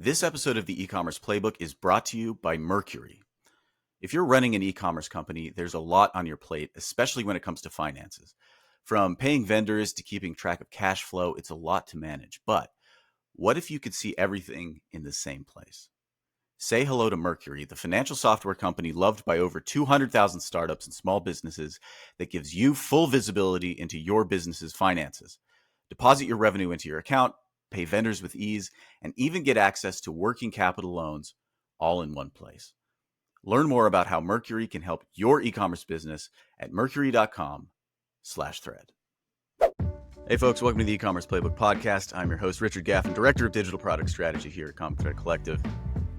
This episode of the e-commerce playbook is brought to you by Mercury. If you're running an e-commerce company, there's a lot on your plate, especially when it comes to finances. From paying vendors to keeping track of cash flow, it's a lot to manage. But what if you could see everything in the same place? Say hello to Mercury, the financial software company loved by over 200,000 startups and small businesses that gives you full visibility into your business's finances. Deposit your revenue into your account, pay vendors with ease, and even get access to working capital loans all in one place. Learn more about how Mercury can help your e-commerce business at mercury.com/thread. Hey folks, welcome to the e-commerce playbook podcast. I'm your host, Richard Gaffin, Director of Digital Product Strategy here at Common Thread Collective.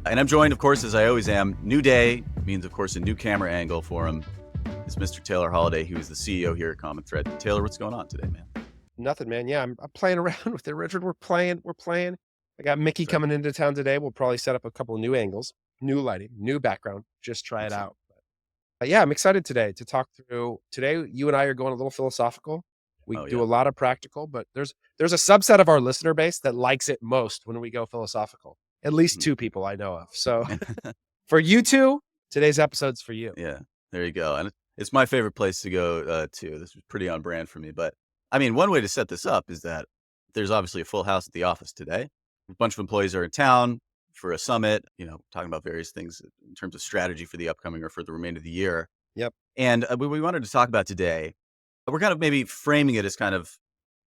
And I'm joined, of course, as I always am. New day means, of course, a new camera angle for him. It's Mr. Taylor Holiday, who is the CEO here at Common Thread. Taylor, what's going on today, man? Nothing, man. Yeah, I'm playing around with it, Richard. We're playing. I got Mickey coming into town today. We'll probably set up a couple of new angles, new lighting, new background. Just try it out. But yeah, I'm excited today to talk through. Today, you and I are going a little philosophical. We do a lot of practical, but there's a subset of our listener base that likes it most when we go philosophical. At least two people I know of. So for you two, today's episode's for you. Yeah, there you go. And it's my favorite place to go to. This was pretty on brand for me. But I mean, one way to set this up is that there's obviously a full house at the office today. A bunch of employees are in town for a summit, talking about various things in terms of strategy for the upcoming or for the remainder of the year. Yep. And what we wanted to talk about today, we're kind of maybe framing it as kind of,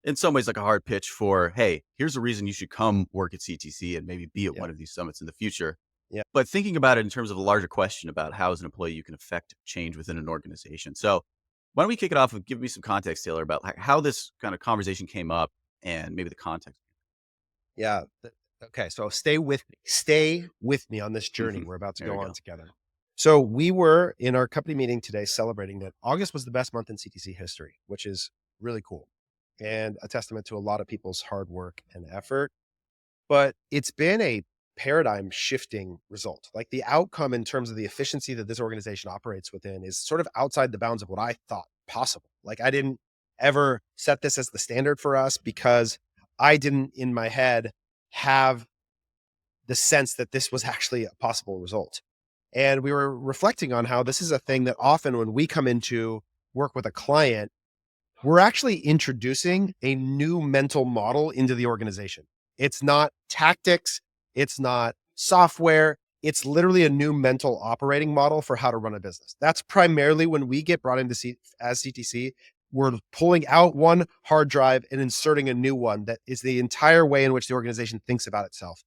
in some ways, like a hard pitch for, hey, here's a reason you should come work at CTC and maybe be at one of these summits in the future. Yeah. But thinking about it in terms of a larger question about how as an employee you can affect change within an organization. So why don't we kick it off with give me some context, Taylor, about how this kind of conversation came up and maybe the context. Yeah. Okay. So stay with me on this journey we're about to go on together. So we were in our company meeting today celebrating that August was the best month in CTC history, which is really cool and a testament to a lot of people's hard work and effort. But it's been a paradigm shifting result. Like the outcome in terms of the efficiency that this organization operates within is sort of outside the bounds of what I thought possible. Like I didn't ever set this as the standard for us because I didn't in my head have the sense that this was actually a possible result. And we were reflecting on how this is a thing that often when we come into work with a client, we're actually introducing a new mental model into the organization. It's not tactics. It's not software. It's literally a new mental operating model for how to run a business. That's primarily when we get brought into as CTC, we're pulling out one hard drive and inserting a new one that is the entire way in which the organization thinks about itself.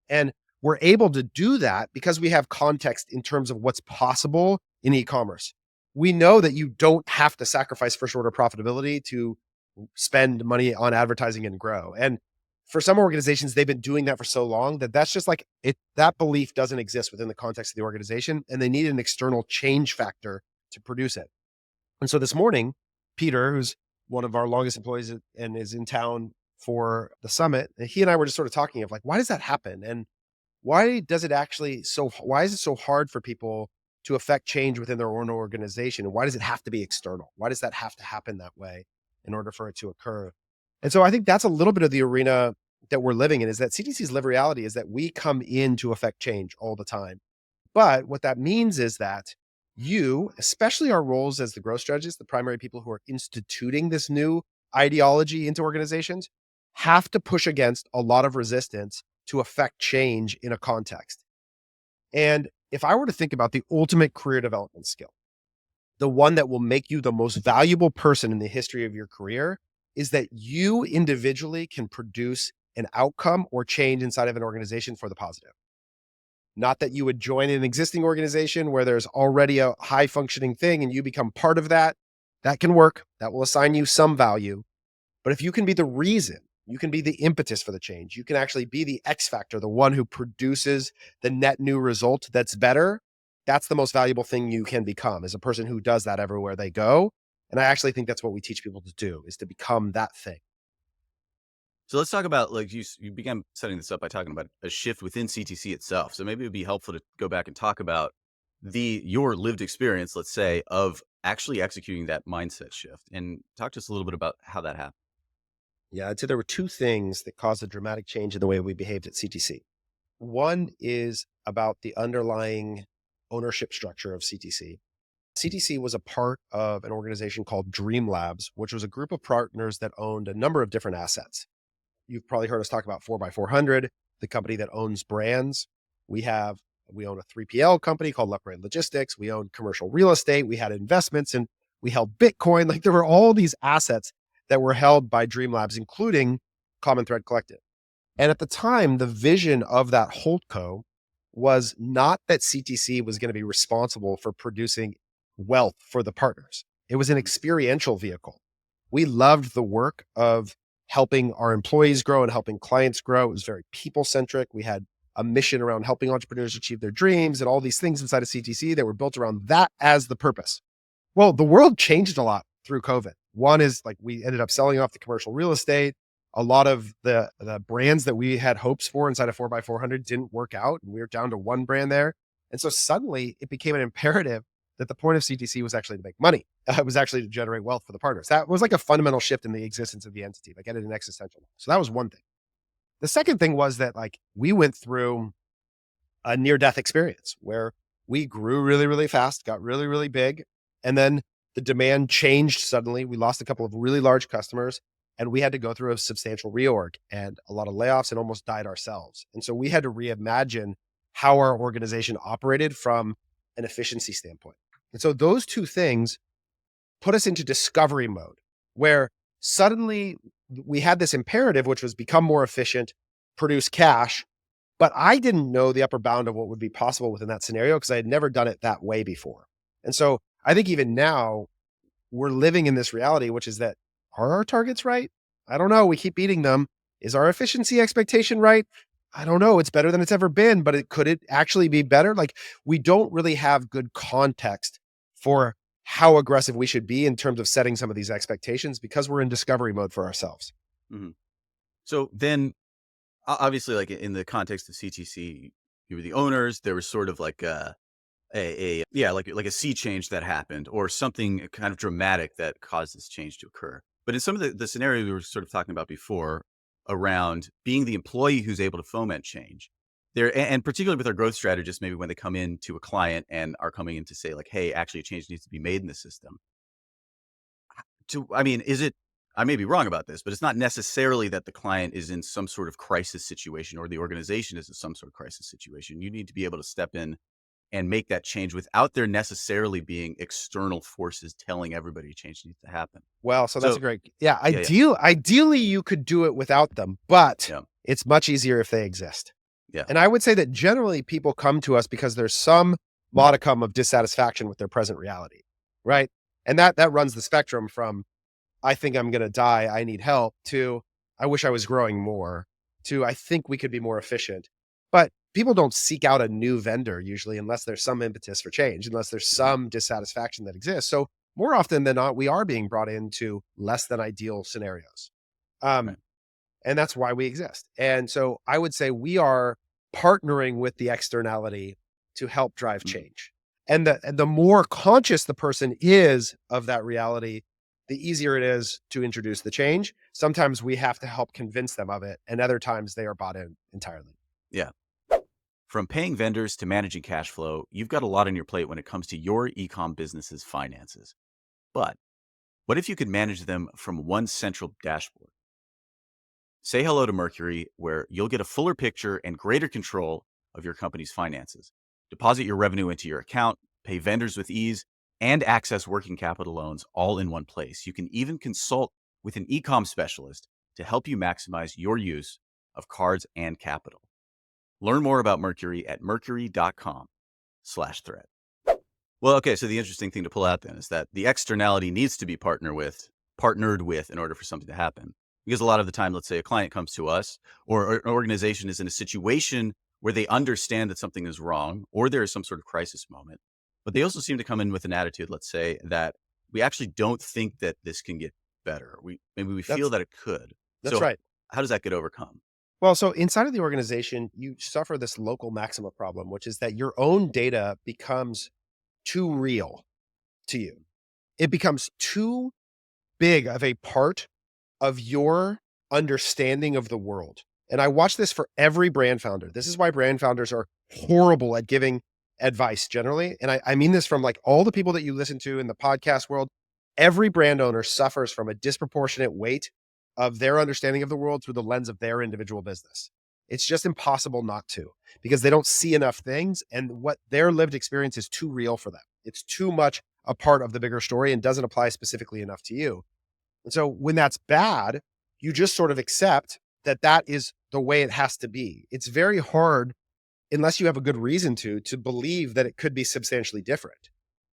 And we're able to do that because we have context in terms of what's possible in e-commerce. We know that you don't have to sacrifice first order profitability to spend money on advertising and grow. And for some organizations, they've been doing that for so long that that's just like that belief doesn't exist within the context of the organization, and they need an external change factor to produce it. And so this morning, Peter, who's one of our longest employees and is in town for the summit, he and I were just sort of talking of like, why does that happen? And why is it so hard for people to affect change within their own organization? And why does it have to be external? Why does that have to happen that way in order for it to occur? And so I think that's a little bit of the arena that we're living in, is that CTC's lived reality is that we come in to affect change all the time. But what that means is that you, especially our roles as the growth strategists, the primary people who are instituting this new ideology into organizations, have to push against a lot of resistance to affect change in a context. And if I were to think about the ultimate career development skill, the one that will make you the most valuable person in the history of your career, is that you individually can produce an outcome or change inside of an organization for the positive. Not that you would join an existing organization where there's already a high functioning thing and you become part of that. That can work. That will assign you some value. But if you can be the reason, you can be the impetus for the change, you can actually be the X factor, the one who produces the net new result that's better. That's the most valuable thing you can become, as a person who does that everywhere they go. And I actually think that's what we teach people to do, is to become that thing. So let's talk about, like you began setting this up by talking about a shift within CTC itself. So maybe it would be helpful to go back and talk about your lived experience, let's say, of actually executing that mindset shift, and talk to us a little bit about how that happened. Yeah, I'd say there were two things that caused a dramatic change in the way we behaved at CTC. One is about the underlying ownership structure of CTC. CTC was a part of an organization called Dream Labs, which was a group of partners that owned a number of different assets. You've probably heard us talk about 4x400, the company that owns brands. We own a 3PL company called Left Brain Logistics. We own commercial real estate. We had investments and we held Bitcoin. Like there were all these assets that were held by Dream Labs, including Common Thread Collective. And at the time, the vision of that holdco was not that CTC was going to be responsible for producing wealth for the partners. It was an experiential vehicle. We loved the work of helping our employees grow and helping clients grow. It was very people-centric. We had a mission around helping entrepreneurs achieve their dreams and all these things inside of CTC that were built around that as the purpose. Well, the world changed a lot through COVID. One is like we ended up selling off the commercial real estate. A lot of the brands that we had hopes for inside of 4x400 didn't work out. And we were down to one brand there. And so suddenly it became an imperative that the point of CTC was actually to make money. It was actually to generate wealth for the partners. That was like a fundamental shift in the existence of the entity, like at an existential level. So that was one thing. The second thing was that like we went through a near-death experience where we grew really, really fast, got really, really big. And then the demand changed suddenly. We lost a couple of really large customers and we had to go through a substantial reorg and a lot of layoffs and almost died ourselves. And so we had to reimagine how our organization operated from an efficiency standpoint. And so those two things put us into discovery mode where suddenly we had this imperative, which was become more efficient, produce cash. But I didn't know the upper bound of what would be possible within that scenario because I had never done it that way before. And so I think even now we're living in this reality, which is that are our targets right? I don't know. We keep beating them. Is our efficiency expectation right? I don't know. It's better than it's ever been, but could it actually be better? Like we don't really have good context for how aggressive we should be in terms of setting some of these expectations because we're in discovery mode for ourselves. Mm-hmm. So then obviously like in the context of CTC, you were the owners, there was sort of like like a sea change that happened or something kind of dramatic that caused this change to occur. But in some of the scenarios we were sort of talking about before around being the employee who's able to foment change there, and particularly with our growth strategists, maybe when they come in to a client and are coming in to say like, hey, actually a change needs to be made in the system. Is it, I may be wrong about this, but it's not necessarily that the client is in some sort of crisis situation or the organization is in some sort of crisis situation. You need to be able to step in and make that change without there necessarily being external forces telling everybody change needs to happen. Well, so that's a great, ideally you could do it without them, but it's much easier if they exist. Yeah. And I would say that generally people come to us because there's some modicum of dissatisfaction with their present reality, right? And that runs the spectrum from, I think I'm going to die, I need help, to I wish I was growing more, to I think we could be more efficient. But people don't seek out a new vendor usually unless there's some impetus for change, unless there's some dissatisfaction that exists. So more often than not, we are being brought into less than ideal scenarios. And that's why we exist. And so I would say we are partnering with the externality to help drive change. And the more conscious the person is of that reality, the easier it is to introduce the change. Sometimes we have to help convince them of it. And other times they are bought in entirely. Yeah. From paying vendors to managing cash flow, you've got a lot on your plate when it comes to your e-com business's finances. But what if you could manage them from one central dashboard? Say hello to Mercury, where you'll get a fuller picture and greater control of your company's finances. Deposit your revenue into your account, pay vendors with ease, and access working capital loans all in one place. You can even consult with an e-com specialist to help you maximize your use of cards and capital. Learn more about Mercury at mercury.com/thread. Well, okay, so the interesting thing to pull out then is that the externality needs to be partnered with in order for something to happen. Because a lot of the time, let's say a client comes to us or an organization is in a situation where they understand that something is wrong or there is some sort of crisis moment, but they also seem to come in with an attitude, let's say, that we actually don't think that this can get better. Maybe we feel that it could. That's right. How does that get overcome? Well, so inside of the organization, you suffer this local maxima problem, which is that your own data becomes too real to you. It becomes too big of a part of your understanding of the world. And I watch this for every brand founder. This is why brand founders are horrible at giving advice generally. And I mean this from like all the people that you listen to in the podcast world. Every brand owner suffers from a disproportionate weight of their understanding of the world through the lens of their individual business. It's just impossible not to, because they don't see enough things, and what their lived experience is too real for them. It's too much a part of the bigger story and doesn't apply specifically enough to you. And so when that's bad, you just sort of accept that that is the way it has to be. It's very hard, unless you have a good reason to believe that it could be substantially different.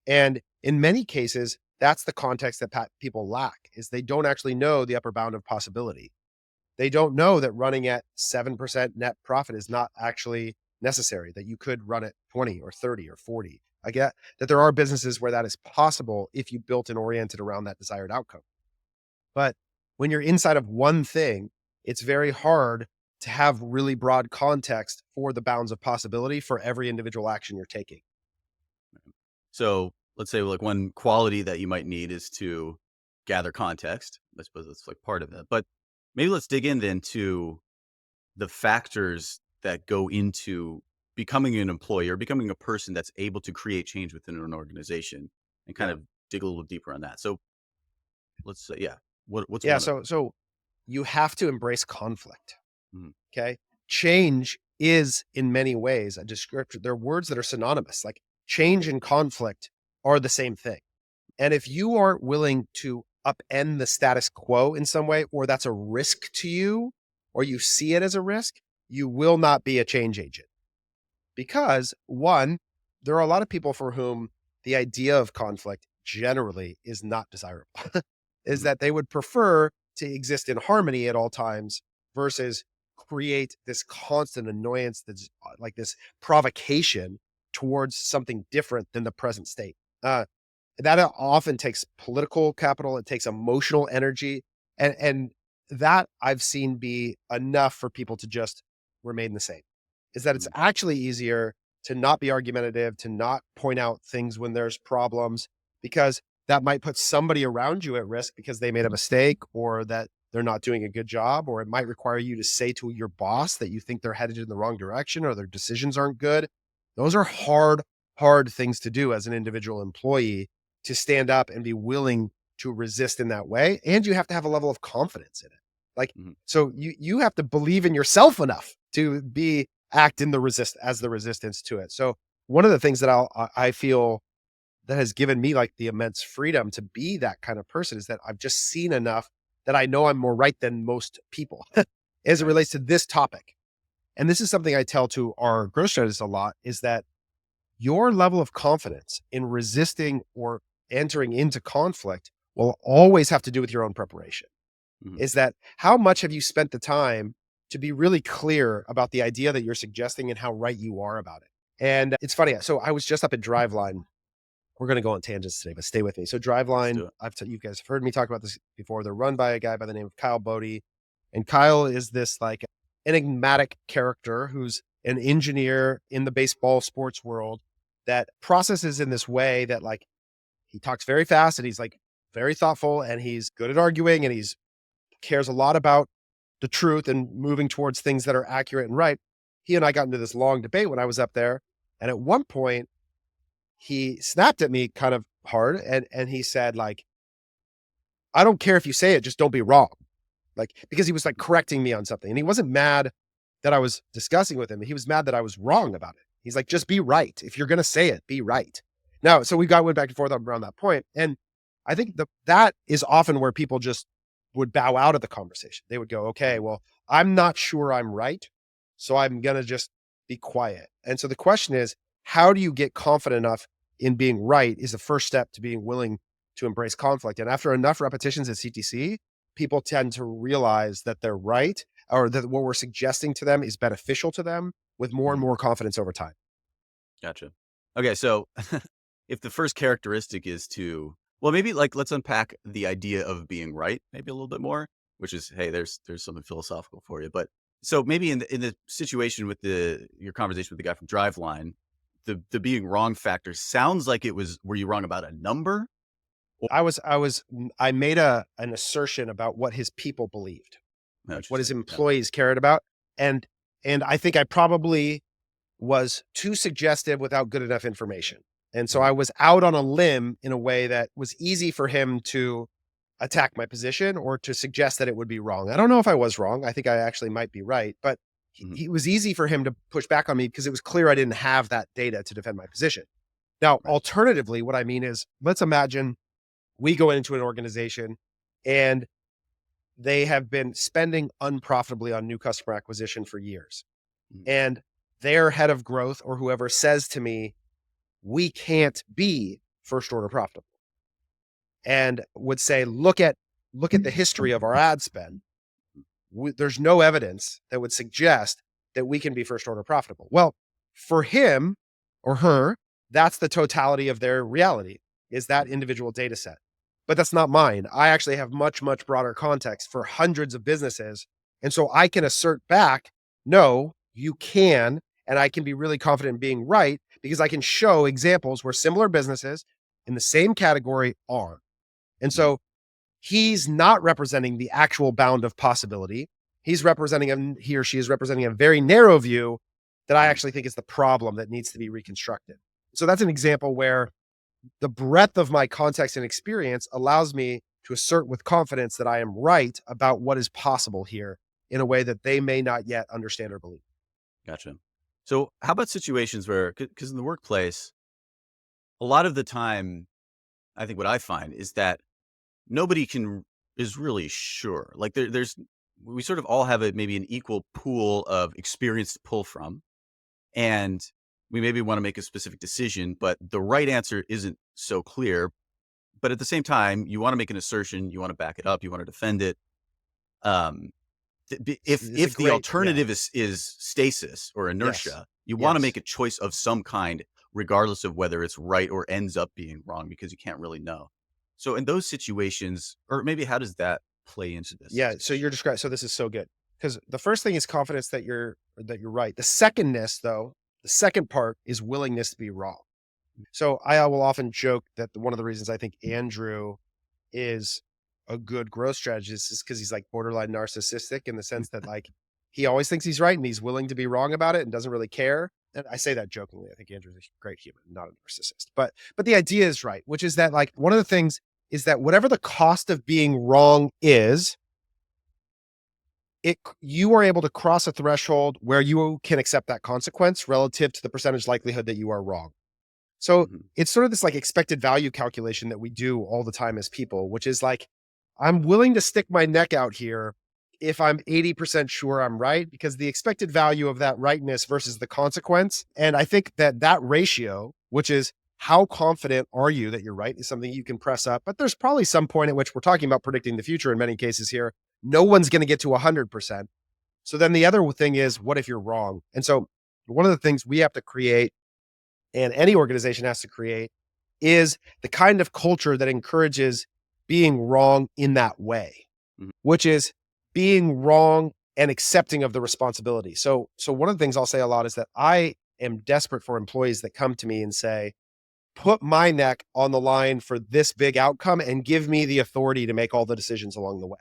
And in many cases, that's the context that people lack, is they don't actually know the upper bound of possibility. They don't know that running at 7% net profit is not actually necessary, that you could run at 20 or 30 or 40. I get that there are businesses where that is possible if you built and oriented around that desired outcome. But when you're inside of one thing, it's very hard to have really broad context for the bounds of possibility for every individual action you're taking. So let's say like one quality that you might need is to gather context. I suppose that's like part of it. But maybe let's dig in then to the factors that go into becoming an employer, becoming a person that's able to create change within an organization, and kind of dig a little deeper on that. So let's say, what's one of them? So you have to embrace conflict. Okay. Change is in many ways a descriptor. There are words that are synonymous, like change and conflict are the same thing. And if you aren't willing to upend the status quo in some way, or that's a risk to you, or you see it as a risk, you will not be a change agent. Because one, there are a lot of people for whom the idea of conflict generally is not desirable, is that they would prefer to exist in harmony at all times versus create this constant annoyance that's like this provocation towards something different than the present state. That often takes political capital. It takes emotional energy. And that I've seen be enough for people to just remain the same, is that it's actually easier to not be argumentative, to not point out things when there's problems, because that might put somebody around you at risk because they made a mistake, or that they're not doing a good job, or it might require you to say to your boss that you think they're headed in the wrong direction or their decisions aren't good. Those are hard things to do as an individual employee, to stand up and be willing to resist in that way. And you have to have a level of confidence in it. Like, so you have to believe in yourself enough to act in the resistance to it. So one of the things that I feel that has given me like the immense freedom to be that kind of person is that I've just seen enough that I know I'm more right than most people as it relates to this topic. And this is something I tell to our growth strategists a lot, is that your level of confidence in resisting or entering into conflict will always have to do with your own preparation. Is that how much have you spent the time to be really clear about the idea that you're suggesting and how right you are about it? And it's funny. So I was just up at Driveline. We're going to go on tangents today, but stay with me. So Driveline, you guys have heard me talk about this before. They're run by a guy by the name of Kyle Bodie. And Kyle is this like enigmatic character who's an engineer in the baseball sports world that processes in this way that like he talks very fast and he's like very thoughtful and he's good at arguing and he's cares a lot about the truth and moving towards things that are accurate and right. He and I got into this long debate when I was up there. And at one point he snapped at me kind of hard. And he said like, I don't care if you say it, just don't be wrong. Like, because he was like correcting me on something and he wasn't mad that I was discussing with him. He was mad that I was wrong about it. He's like, just be right. If you're going to say it, be right. Now, so went back and forth around that point. And I think that is often where people just would bow out of the conversation. They would go, okay, well, I'm not sure I'm right, so I'm going to just be quiet. And so the question is, how do you get confident enough in being right is the first step to being willing to embrace conflict. And after enough repetitions at CTC, people tend to realize that they're right, or that what we're suggesting to them is beneficial to them, with more and more confidence over time. Gotcha. Okay, so if the first characteristic is to, well, maybe like let's unpack the idea of being right maybe a little bit more, which is, hey, there's something philosophical for you. But so maybe in the situation with your conversation with the guy from Driveline, the being wrong factor sounds like it was, were you wrong about a number? I made an assertion about what his people believed, like what his employees cared about. And I think I probably was too suggestive without good enough information. And so I was out on a limb in a way that was easy for him to attack my position or to suggest that it would be wrong. I don't know if I was wrong. I think I actually might be right, but it was easy for him to push back on me because it was clear I didn't have that data to defend my position. Now, alternatively, what I mean is, let's imagine we go into an organization and they have been spending unprofitably on new customer acquisition for years. And their head of growth or whoever says to me, we can't be first order profitable, and would say, look at the history of our ad spend. There's no evidence that would suggest that we can be first order profitable. Well, for him or her, that's the totality of their reality, is that individual data set. But that's not mine. I actually have much, much broader context for hundreds of businesses. And so I can assert back, no, you can. And I can be really confident in being right because I can show examples where similar businesses in the same category are. And so he's not representing the actual bound of possibility. He or she is representing a very narrow view that I actually think is the problem that needs to be reconstructed. So that's an example where the breadth of my context and experience allows me to assert with confidence that I am right about what is possible here in a way that they may not yet understand or believe. Gotcha. So how about situations where, because in the workplace, a lot of the time, I think what I find is that nobody is really sure. Like we sort of all have maybe an equal pool of experience to pull from. And we maybe want to make a specific decision, but the right answer isn't so clear. But at the same time, you want to make an assertion, you want to back it up, you want to defend it. If the alternative is stasis or inertia, you want to make a choice of some kind, regardless of whether it's right or ends up being wrong, because you can't really know. So in those situations, or maybe how does that play into this? Yeah. So you're describing, so this is so good because the first thing is confidence that you're right. The second part is willingness to be wrong. So I will often joke that one of the reasons I think Andrew is a good growth strategist is because he's like borderline narcissistic in the sense that like he always thinks he's right and he's willing to be wrong about it and doesn't really care. And I say that jokingly. I think Andrew's a great human, not a narcissist. But the idea is right, which is that like one of the things is that whatever the cost of being wrong is, you are able to cross a threshold where you can accept that consequence relative to the percentage likelihood that you are wrong. So it's sort of this like expected value calculation that we do all the time as people, which is like, I'm willing to stick my neck out here if I'm 80% sure I'm right, because the expected value of that rightness versus the consequence. And I think that ratio, which is how confident are you that you're right, is something you can press up. But there's probably some point at which we're talking about predicting the future in many cases here. No one's going to get to 100%. So then the other thing is, what if you're wrong? And so one of the things we have to create, and any organization has to create, is the kind of culture that encourages being wrong in that way, which is being wrong and accepting of the responsibility. So one of the things I'll say a lot is that I am desperate for employees that come to me and say, put my neck on the line for this big outcome and give me the authority to make all the decisions along the way.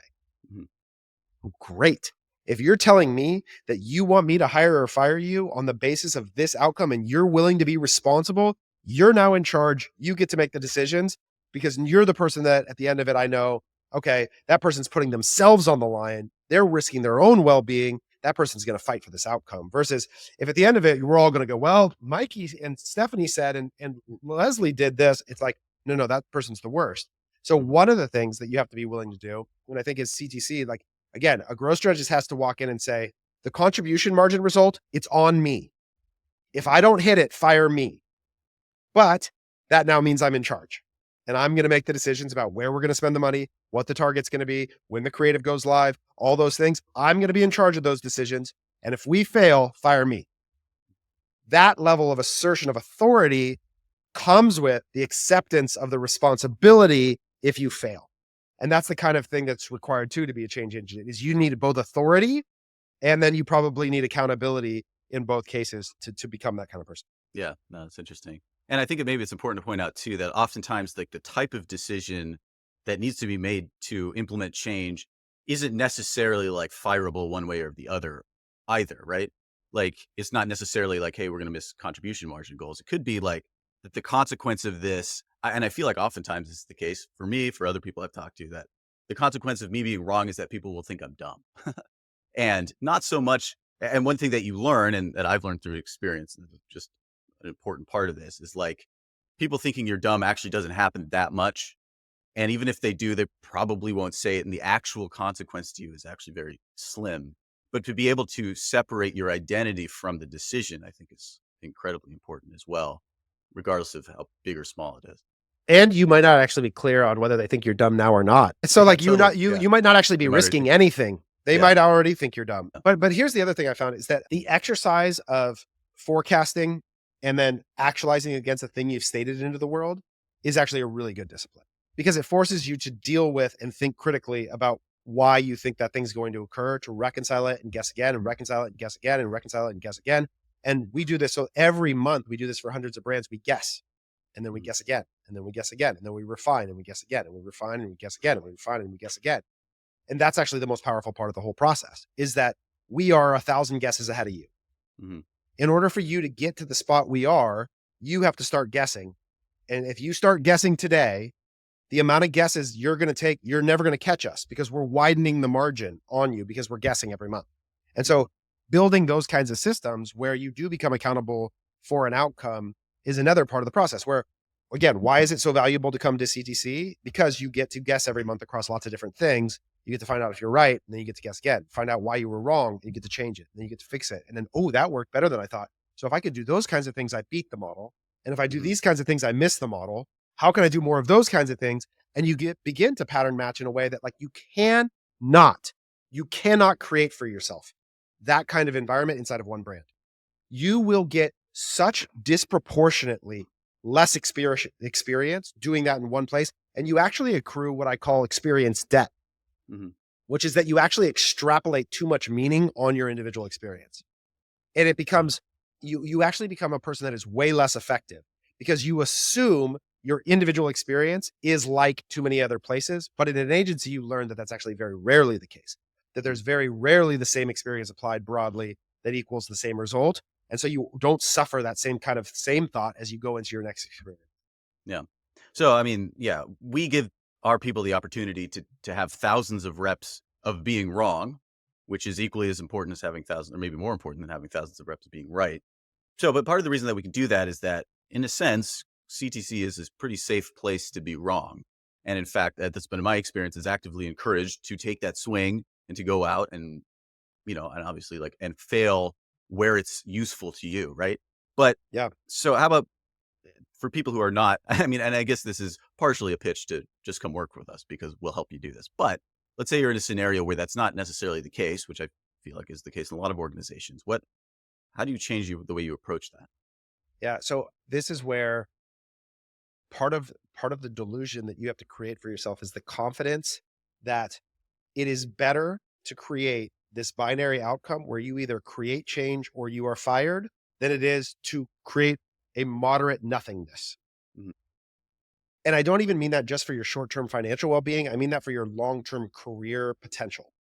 Great. If you're telling me that you want me to hire or fire you on the basis of this outcome and you're willing to be responsible, you're now in charge. You get to make the decisions because you're the person that at the end of it, I know, okay, that person's putting themselves on the line. They're risking their own well-being. That person's going to fight for this outcome versus if at the end of it, we're all going to go, well, Mikey and Stephanie said, and Leslie did this. It's like, no, that person's the worst. So one of the things that you have to be willing to do, and I think is CTC, like, again, a growth strategist has to walk in and say, the contribution margin result, it's on me. If I don't hit it, fire me. But that now means I'm in charge. And I'm going to make the decisions about where we're going to spend the money, what the target's going to be, when the creative goes live, all those things. I'm going to be in charge of those decisions. And if we fail, fire me. That level of assertion of authority comes with the acceptance of the responsibility if you fail. And that's the kind of thing that's required too to be a change agent is you need both authority and then you probably need accountability in both cases to become that kind of person. Yeah, no, that's interesting. And I think maybe it's important to point out too, that oftentimes like the type of decision that needs to be made to implement change isn't necessarily like fireable one way or the other. either, right? Like, it's not necessarily like, hey, we're going to miss contribution margin goals. It could be like that the consequence of this, and I feel like oftentimes this is the case for me, for other people I've talked to, that the consequence of me being wrong is that people will think I'm dumb. And not so much. And one thing that you learn, and that I've learned through experience, and just an important part of this, is like people thinking you're dumb actually doesn't happen that much. And even if they do, they probably won't say it. And the actual consequence to you is actually very slim. But to be able to separate your identity from the decision, I think is incredibly important as well, regardless of how big or small it is. And you might not actually be clear on whether they think you're dumb now or not. So like you might not actually be risking anything. They might already think you're dumb. But here's the other thing I found is that the exercise of forecasting and then actualizing against the thing you've stated into the world is actually a really good discipline, because it forces you to deal with and think critically about why you think that thing's going to occur, to reconcile it and guess again, and reconcile it and guess again, and reconcile it and guess again. And we do this. So every month we do this for hundreds of brands. We guess, and then we guess again, and then we guess again, and then we refine and we guess again, and we refine and we guess again, and we refine and we guess again. And that's actually the most powerful part of the whole process, is that we are 1,000 guesses ahead of you. Mm-hmm. In order for you to get to the spot we are, you have to start guessing. And if you start guessing today, the amount of guesses you're going to take, you're never going to catch us, because we're widening the margin on you because we're guessing every month. And so building those kinds of systems where you do become accountable for an outcome is another part of the process where, again, why is it so valuable to come to CTC? Because you get to guess every month across lots of different things. You get to find out if you're right, and then you get to guess again, find out why you were wrong, and you get to change it, and then you get to fix it. And then, oh, that worked better than I thought. So if I could do those kinds of things, I beat the model. And if I do these kinds of things, I miss the model. How can I do more of those kinds of things? And you begin to pattern match in a way that like you cannot create for yourself that kind of environment inside of one brand. You will get such disproportionately less experience doing that in one place. And you actually accrue what I call experience debt, which is that you actually extrapolate too much meaning on your individual experience. And it becomes, you actually become a person that is way less effective because you assume your individual experience is like too many other places. But in an agency, you learn that that's actually very rarely the case, that there's very rarely the same experience applied broadly that equals the same result. And so you don't suffer that same thought as you go into your next experience. Yeah. So, I mean, yeah, we give our people the opportunity to have thousands of reps of being wrong, which is equally as important as having thousands, or maybe more important than having thousands of reps of being right. So, but part of the reason that we can do that is that, in a sense, CTC is this pretty safe place to be wrong. And in fact, that's been my experience, is actively encouraged to take that swing and to go out and, and obviously and fail where it's useful to you. Right. But yeah. So how about for people who are not, I mean, and I guess this is partially a pitch to just come work with us because we'll help you do this. But let's say you're in a scenario where that's not necessarily the case, which I feel like is the case in a lot of organizations. How do you change the way you approach that? Yeah. So this is where part of the delusion that you have to create for yourself is the confidence that it is better to create this binary outcome where you either create change or you are fired than it is to create a moderate nothingness. Mm-hmm. And I don't even mean that just for your short-term financial well-being. I mean that for your long-term career potential.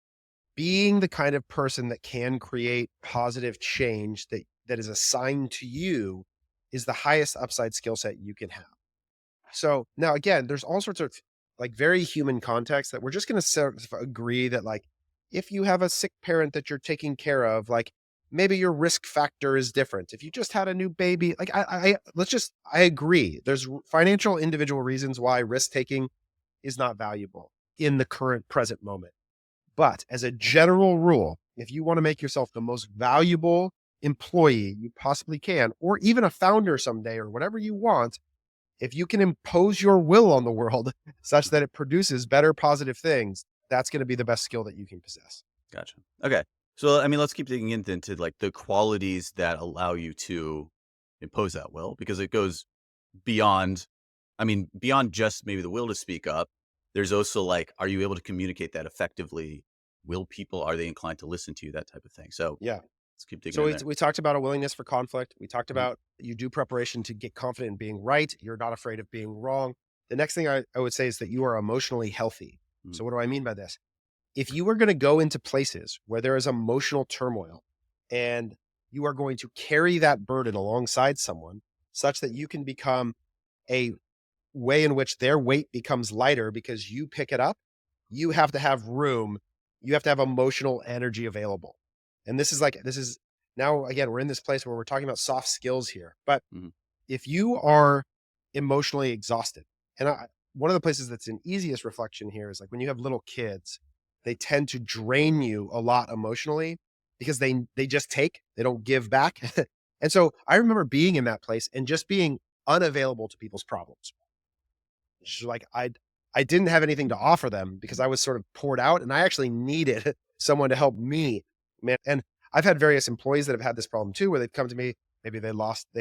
Being the kind of person that can create positive change that is assigned to you is the highest upside skill set you can have. So now again, there's all sorts of very human context that we're just going to sort of agree that if you have a sick parent that you're taking care of, maybe your risk factor is different. If you just had a new baby, I agree. There's financial individual reasons why risk taking is not valuable in the current present moment. But as a general rule, if you want to make yourself the most valuable employee you possibly can, or even a founder someday or whatever you want, if you can impose your will on the world such that it produces better positive things, that's going to be the best skill that you can possess. Gotcha. Okay. So, I mean, let's keep digging into the qualities that allow you to impose that will, because it goes beyond just maybe the will to speak up. There's also are you able to communicate that effectively? Are they inclined to listen to you? That type of thing. So yeah. Let's keep digging. So we talked about a willingness for conflict. We talked about you do preparation to get confident in being right. You're not afraid of being wrong. The next thing I would say is that you are emotionally healthy. So what do I mean by this? If you were going to go into places where there is emotional turmoil, and you are going to carry that burden alongside someone such that you can become a way in which their weight becomes lighter because you pick it up. You have to have room. You have to have emotional energy available. And this is now, again, we're in this place where we're talking about soft skills here. But if you are emotionally exhausted, and one of the places that's an easiest reflection here is like when you have little kids, they tend to drain you a lot emotionally because they just take, they don't give back. And so I remember being in that place and just being unavailable to people's problems. It's like I didn't have anything to offer them because I was sort of poured out, and I actually needed someone to help me, man. And I've had various employees that have had this problem too, where they've come to me, maybe they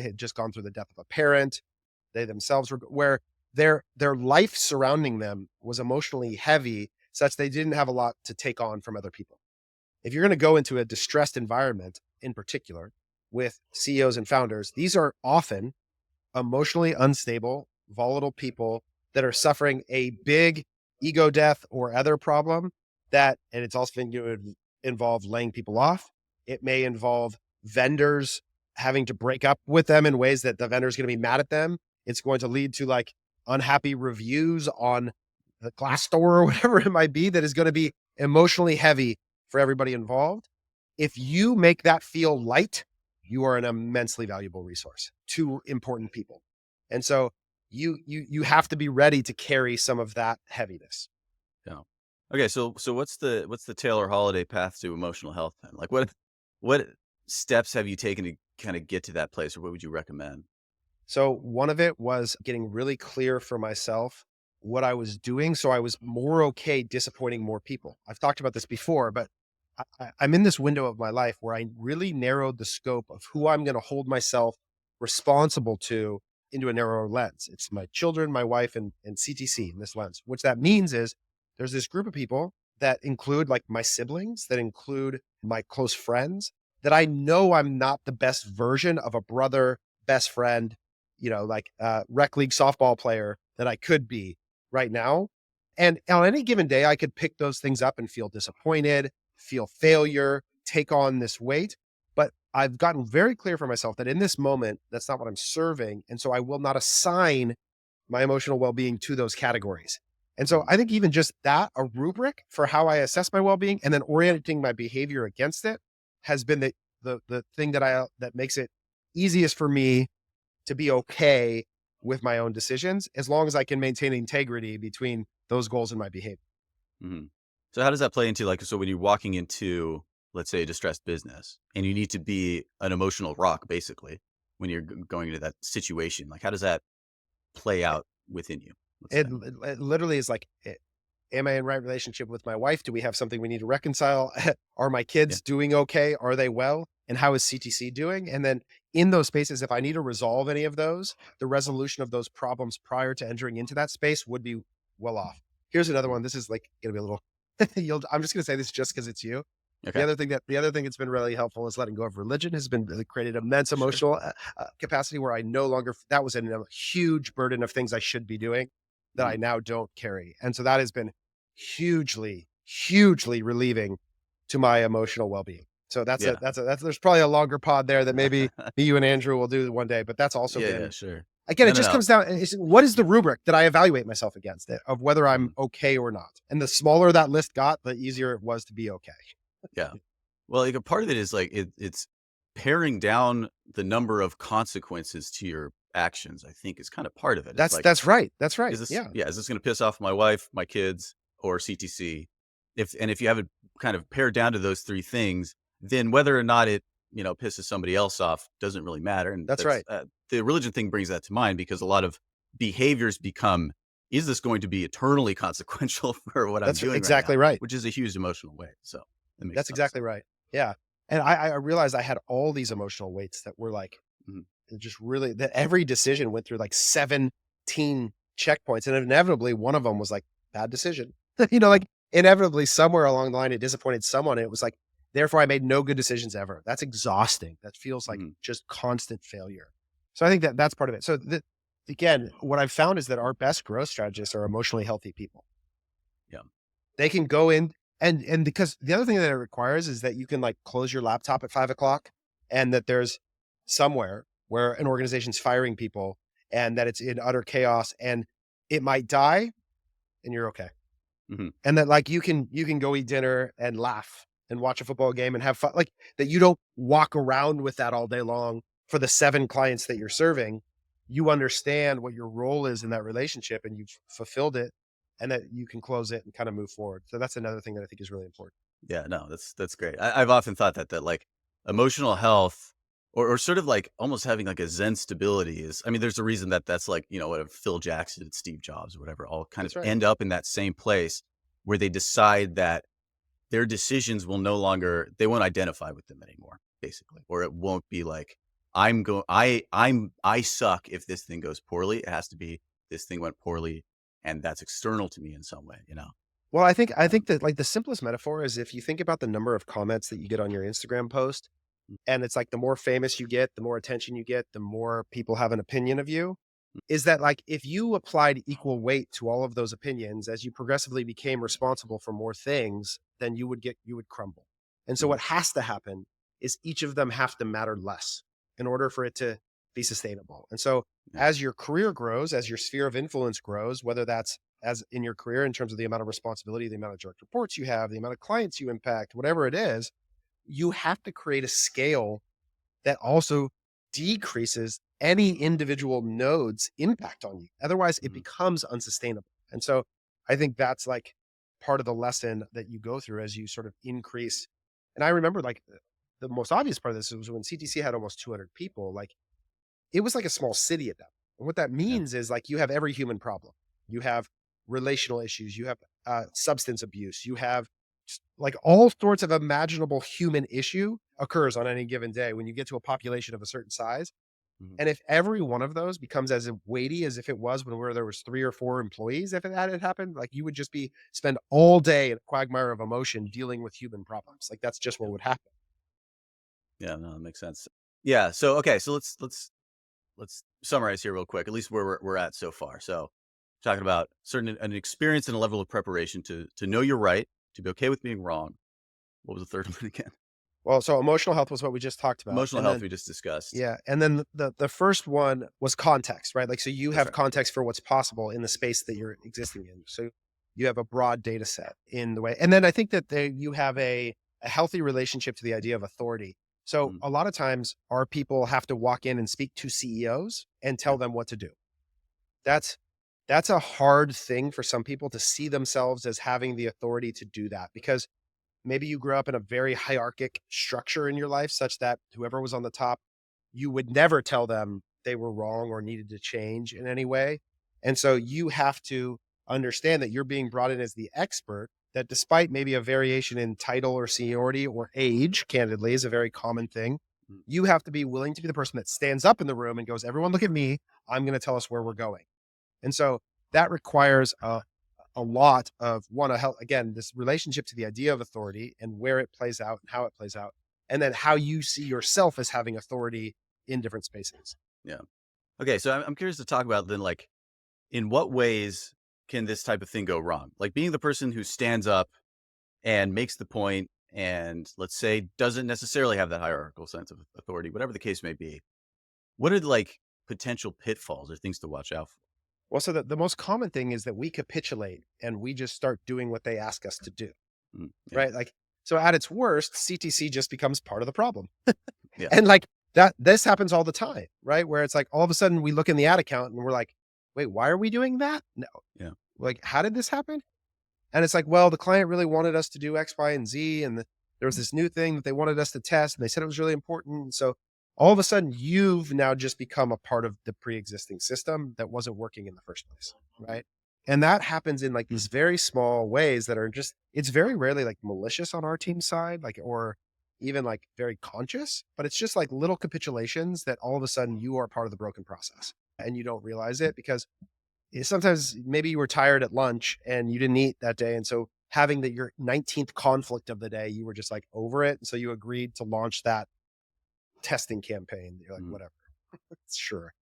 had just gone through the death of a parent. They themselves were, where their life surrounding them was emotionally heavy such they didn't have a lot to take on from other people. If you're going to go into a distressed environment in particular with CEOs and founders, these are often emotionally unstable, volatile people that are suffering a big ego death or other problem and it's also going to involve laying people off. It may involve vendors having to break up with them in ways that the vendor is going to be mad at them. It's going to lead to like unhappy reviews on the Glassdoor or whatever it might be that is going to be emotionally heavy for everybody involved. If you make that feel light, you are an immensely valuable resource to important people. And so you have to be ready to carry some of that heaviness. Yeah. Okay. So what's the Taylor Holiday path to emotional health then? Like what steps have you taken to kind of get to that place, or what would you recommend? So one of it was getting really clear for myself what I was doing, so I was more okay disappointing more people. I've talked about this before, but I'm in this window of my life where I really narrowed the scope of who I'm going to hold myself responsible to into a narrower lens. It's my children, my wife, and CTC in this lens. Which that means is there's this group of people that include like my siblings, that include my close friends, that I know I'm not the best version of a brother, best friend, like rec league softball player that I could be right now. And on any given day, I could pick those things up and feel disappointed, feel failure, take on this weight. But I've gotten very clear for myself that in this moment, that's not what I'm serving. And so I will not assign my emotional well-being to those categories. And so I think even just that, a rubric for how I assess my well-being and then orienting my behavior against it has been the thing that makes it easiest for me to be okay with my own decisions, as long as I can maintain integrity between those goals and my behavior. Mm-hmm. So how does that play into so when you're walking into, let's say, a distressed business and you need to be an emotional rock, basically, when you're going into that situation, like how does that play out within you? It literally is like, am I in right relationship with my wife? Do we have something we need to reconcile? Are my kids doing okay? Are they well? And how is CTC doing? And then in those spaces, if I need to resolve any of those, the resolution of those problems prior to entering into that space would be well off. Here's another one. This is like going to be a little, I'm just going to say this just because it's you. Okay. The other thing that's been really helpful is letting go of religion has been created immense emotional capacity where I no longer, that was a huge burden of things I should be doing that I now don't carry. And so that has been hugely, hugely relieving to my emotional well-being. So there's probably a longer pod there that maybe you and Andrew will do one day, but that's also been, sure. Again, it just comes down, what is the rubric that I evaluate myself against it of whether I'm okay or not? And the smaller that list got, the easier it was to be okay. Yeah. Well, a part of it is it's paring down the number of consequences to your actions, I think, is kind of part of it. That's right. That's right. Is this going to piss off my wife, my kids, or CTC? If you have it kind of pared down to those three things, then whether or not it pisses somebody else off doesn't really matter. And that's right. The religion thing brings that to mind because a lot of behaviors become, is this going to be eternally consequential for what I'm doing? Exactly right now? right. Which is a huge emotional weight. So that's exactly right. Yeah. And I realized I had all these emotional weights that were like, just really, that every decision went through like 17 checkpoints. And inevitably one of them was like, bad decision. Like inevitably somewhere along the line, it disappointed someone. And it was like, therefore I made no good decisions ever. That's exhausting. That feels like just constant failure. So I think that's part of it. So again, what I've found is that our best growth strategists are emotionally healthy people. Yeah. They can go in And because the other thing that it requires is that you can like close your laptop at 5 o'clock, and that there's somewhere where an organization's firing people, and that it's in utter chaos, and it might die and you're okay. Mhm. And that like you can go eat dinner and laugh and watch a football game and have fun. Like that you don't walk around with that all day long for the 7 clients that you're serving. You understand what your role is in that relationship, and you've fulfilled it, and that you can close it and kind of move forward. So that's another thing that I think is really important. Yeah, no, that's great. I've often thought that like emotional health or sort of like almost having like a Zen stability is, I mean, there's a reason that that's like, whatever Phil Jackson and Steve Jobs or whatever all kind of That's right. end up in that same place where they decide that their decisions will no longer, they won't identify with them anymore, basically. Or it won't be like, I suck if this thing goes poorly. It has to be this thing went poorly and that's external to me in some way. Well, I think that like the simplest metaphor is if you think about the number of comments that you get on your Instagram post, and it's like the more famous you get, the more attention you get, the more people have an opinion of you. Is that like if you applied equal weight to all of those opinions as you progressively became responsible for more things, then you would crumble. And so Mhm. what has to happen is each of them have to matter less in order for it to be sustainable. And so Yeah. as your career grows, as your sphere of influence grows, whether that's as in your career in terms of the amount of responsibility, the amount of direct reports you have, the amount of clients you impact, whatever it is, you have to create a scale that also decreases any individual node's impact on you. Otherwise, it Mhm. becomes unsustainable. And so I think that's like part of the lesson that you go through as you sort of increase. And I remember like the most obvious part of this was when CTC had almost 200 people, like it was like a small city at that. And what that Yeah. means is like you have every human problem. You have relational issues, you have substance abuse, you have like all sorts of imaginable human issue occurs on any given day when you get to a population of a certain size. Mhm. And if every one of those becomes as weighty as if it was when there was 3 or 4 employees, if it had happened, like you would just be spend all day in a quagmire of emotion dealing with human problems. Like that's just what Yeah. would happen. Yeah, no, that makes sense. Yeah, so okay, so let's summarize here real quick, at least where we're at so far. So, talking about certain an experience and a level of preparation to know you're right, to be okay with being wrong. What was the third one again? Well, so emotional health was what we just talked about. Emotional And health then we just discussed. yeah, and then the first one was context, right? Like, so you That's have right. context for what's possible in the space that you're existing in. So you have a broad data set in the way, and then I think that you have a healthy relationship to the idea of authority. So Mhm. a lot of times, our people have to walk in and speak to CEOs and Yeah. tell them what to do. That's that's a hard thing for some people to see themselves as having the authority to do that because maybe you grew up in a very hierarchic structure in your life such that whoever was on the top, you would never tell them they were wrong or needed to change in any way. And so you have to understand that you're being brought in as the expert, that despite maybe a variation in title or seniority or age, candidly, is a very common thing. Mm. You have to be willing to be the person that stands up in the room and goes, everyone look at me. I'm going to tell us where we're going. And so that requires a lot of one, a help again, this relationship to the idea of authority and where it plays out and how it plays out, and then how you see yourself as having authority in different spaces. Yeah. Okay, so I'm curious to talk about then, like, in what ways can this type of thing go wrong? Like being the person who stands up and makes the point and let's say doesn't necessarily have that hierarchical sense of authority, whatever the case may be. What are like potential pitfalls or things to watch out for? Well, so the most common thing is that we capitulate and we just start doing what they ask us to do, Yeah. right? Like, so at its worst, CTC just becomes part of the problem. Yeah. And like that, this happens all the time, right? Where it's like all of a sudden we look in the ad account and we're like, wait, why are we doing that? No, Yeah. like, how did this happen? And it's like, well, the client really wanted us to do X, Y, and Z. And there was this new thing that they wanted us to test. And they said it was really important. So all of a sudden, you've now just become a part of the pre existing system that wasn't working in the first place. Right. And that happens in like these very small ways that are just, it's very rarely like malicious on our team side, like, or even like very conscious, but it's just like little capitulations that all of a sudden you are part of the broken process and you don't realize it because sometimes maybe you were tired at lunch and you didn't eat that day. And so having your 19th conflict of the day, you were just like over it. And so you agreed to launch that testing campaign. You're like, Mhm. whatever, sure.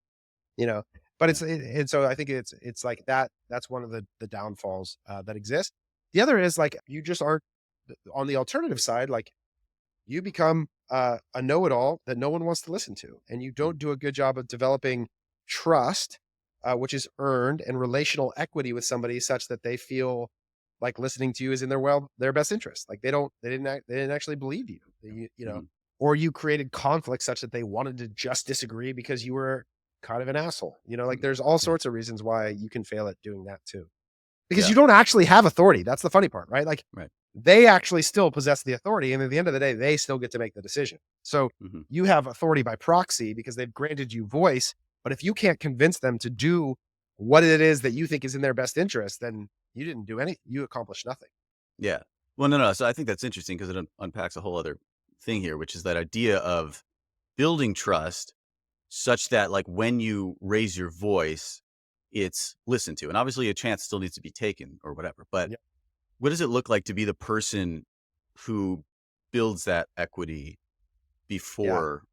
You know, but Yeah. and so I think it's like that. That's one of the downfalls that exist. The other is like, you just aren't on the alternative side, like you become a know-it-all that no one wants to listen to, and you don't do a good job of developing trust, which is earned, and relational equity with somebody such that they feel like listening to you is in their best interest. Like they didn't actually believe you, you know, or you created conflict such that they wanted to just disagree because you were kind of an asshole. Like there's all sorts of reasons why you can fail at doing that too, because you don't actually have authority. That's the funny part, right? Like they actually still possess the authority, and at the end of the day, they still get to make the decision. So you have authority by proxy because they've granted you voice. But if you can't convince them to do what it is that you think is in their best interest, then you didn't do anything. You accomplished nothing. Yeah. Well, no. So I think that's interesting because it unpacks a whole other thing here, which is that idea of building trust such that like when you raise your voice, it's listened to. And obviously a chance still needs to be taken or whatever. But what does it look like to be the person who builds that equity before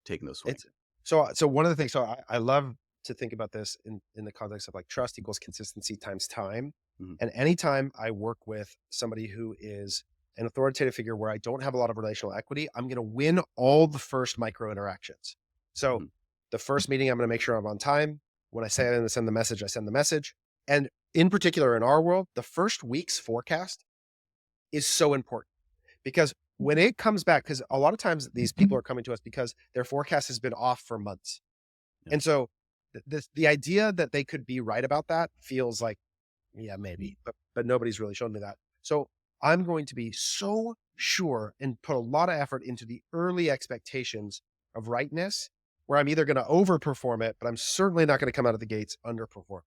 taking those swings? So one of the things, I love to think about this in the context of like trust equals consistency times time. And anytime I work with somebody who is an authoritative figure where I don't have a lot of relational equity, I'm going to win all the first micro interactions. So the first meeting, I'm going to make sure I'm on time. When I say I'm going to send the message, I send the message. And in particular, in our world, the first week's forecast is so important because when it comes back, because a lot of times these people are coming to us because their forecast has been off for months. And so the idea that they could be right about that feels like, yeah, maybe, but nobody's really shown me that. So I'm going to be so sure and put a lot of effort into the early expectations of rightness, where I'm either going to overperform it, but I'm certainly not going to come out of the gates underperform.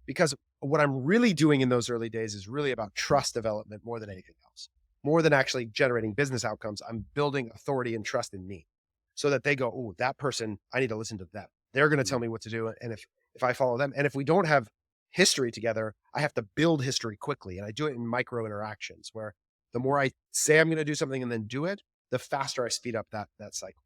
Because what I'm really doing in those early days is really about trust development more than anything else. More than actually generating business outcomes, I'm building authority and trust in me so that they go, oh, that person, I need to listen to them. They're going to tell me what to do. And if I follow them, and if we don't have history together, I have to build history quickly. And I do it in micro interactions where the more I say I'm going to do something and then do it, the faster I speed up that cycle.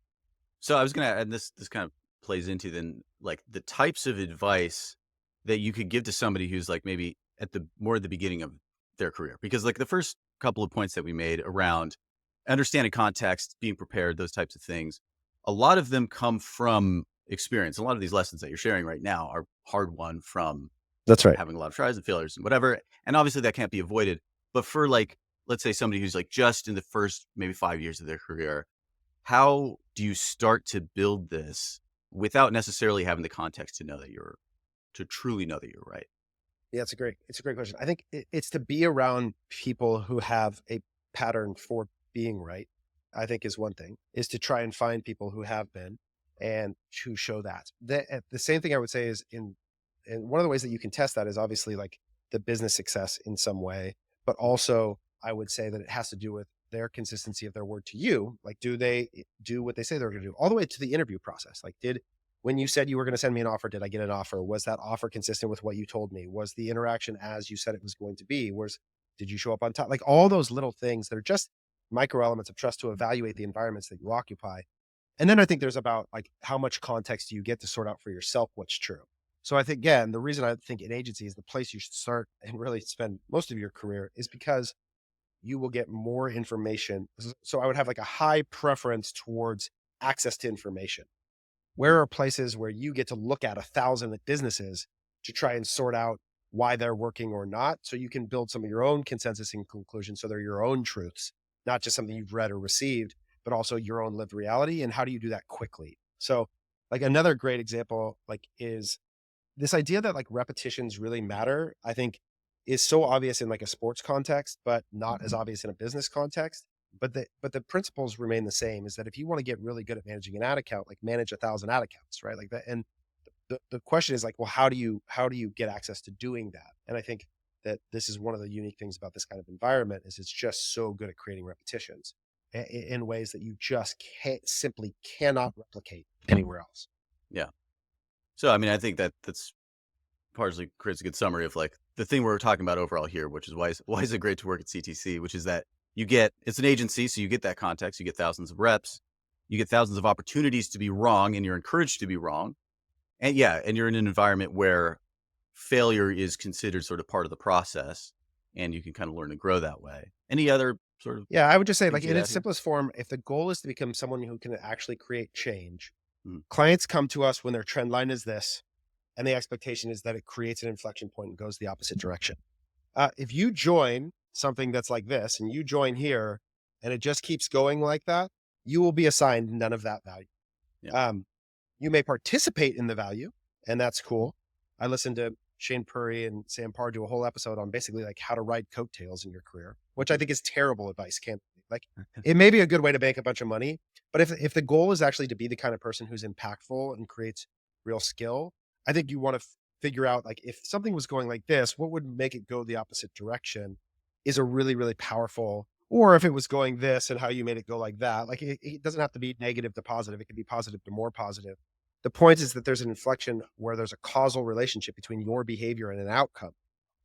So I was going to add this kind of plays into then like the types of advice that you could give to somebody who's like maybe at the beginning of their career, because like the first couple of points that we made around understanding context, being prepared, those types of things, a lot of them come from experience. A lot of these lessons that you're sharing right now are hard won from having a lot of tries and failures and whatever. And obviously that can't be avoided. But for like, let's say somebody who's like just in the first maybe 5 years of their career, how do you start to build this without necessarily having the context to truly know that you're right? Yeah, it's a great question. I think it's to be around people who have a pattern for being right. I think is one thing, is to try and find people who have been and who show that. The same thing I would say is and one of the ways that you can test that is obviously like the business success in some way, but also I would say that it has to do with their consistency of their word to you. Like, do they do what they say they're going to do all the way to the interview process? Like, when you said you were going to send me an offer, did I get an offer? Was that offer consistent with what you told me? Was the interaction as you said it was going to be? Did you show up on time? Like all those little things that are just micro elements of trust to evaluate the environments that you occupy. And then I think there's about like how much context do you get to sort out for yourself what's true. So I think, again, the reason I think an agency is the place you should start and really spend most of your career is because you will get more information. So I would have like a high preference towards access to information. Where are places where you get to look at 1,000 businesses to try and sort out why they're working or not, so you can build some of your own consensus and conclusions, so they're your own truths, not just something you've read or received, but also your own lived reality. And how do you do that quickly? So like another great example like is this idea that like repetitions really matter, I think is so obvious in like a sports context, but not as obvious in a business context. But the principles remain the same, is that if you want to get really good at managing an ad account, like manage 1,000 ad accounts, right? Like that. And the question is like, well, how do you get access to doing that? And I think that this is one of the unique things about this kind of environment is it's just so good at creating repetitions in ways that you just simply cannot replicate anywhere else. Yeah. So, I mean, I think that's partially creates a good summary of like the thing we're talking about overall here, which is why is it great to work at CTC, which is that it's an agency. So you get that context, you get thousands of reps, you get thousands of opportunities to be wrong, and you're encouraged to be wrong. And and you're in an environment where failure is considered sort of part of the process, and you can kind of learn to grow that way. Any other sort of. Yeah, I would just say, like, things in get its at here? simplest form, if the goal is to become someone who can actually create change, Mm, clients come to us when their trend line is this, and the expectation is that it creates an inflection point and goes the opposite direction. If you join something that's like this and you join here and it just keeps going like that, you will be assigned none of that value. yeah. You may participate in the value, and that's cool. I listened to Shane Puri and Sam Parr do a whole episode on basically like how to ride coattails in your career, which I think is terrible advice. Can't like it may be a good way to make a bunch of money, but if the goal is actually to be the kind of person who's impactful and creates real skill, I think you want to figure out like if something was going like this, what would make it go the opposite direction is a really, really powerful, or if it was going this and how you made it go like that. Like it doesn't have to be negative to positive. It can be positive to more positive. The point is that there's an inflection where there's a causal relationship between your behavior and an outcome.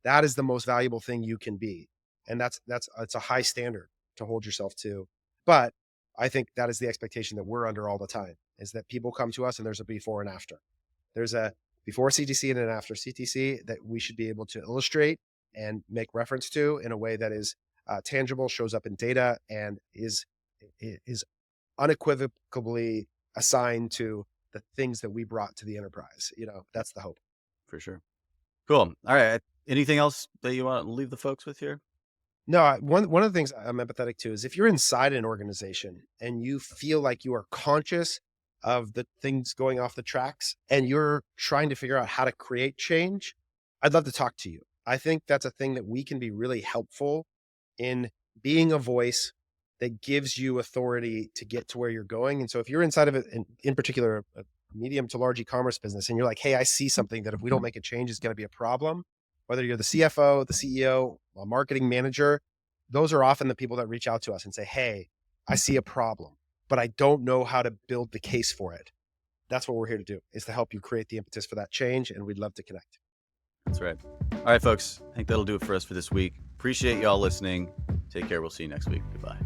That is the most valuable thing you can be. And that's it's a high standard to hold yourself to. But I think that is the expectation that we're under all the time, is that people come to us and there's a before and after. There's a before CTC and an after CTC that we should be able to illustrate and make reference to in a way that is tangible, shows up in data, and is unequivocally assigned to the things that we brought to the enterprise. That's the hope. For sure. Cool. All right. Anything else that you want to leave the folks with here? No, one of the things I'm empathetic to is if you're inside an organization and you feel like you are conscious of the things going off the tracks and you're trying to figure out how to create change, I'd love to talk to you. I think that's a thing that we can be really helpful in being a voice that gives you authority to get to where you're going. And so if you're inside of it, in particular, a medium to large e-commerce business, and you're like, hey, I see something that if we don't make a change is going to be a problem, whether you're the CFO, the CEO, a marketing manager, those are often the people that reach out to us and say, hey, I see a problem, but I don't know how to build the case for it. That's what we're here to do, is to help you create the impetus for that change. And we'd love to connect. That's right. All right, folks. I think that'll do it for us for this week. Appreciate y'all listening. Take care. We'll see you next week. Goodbye.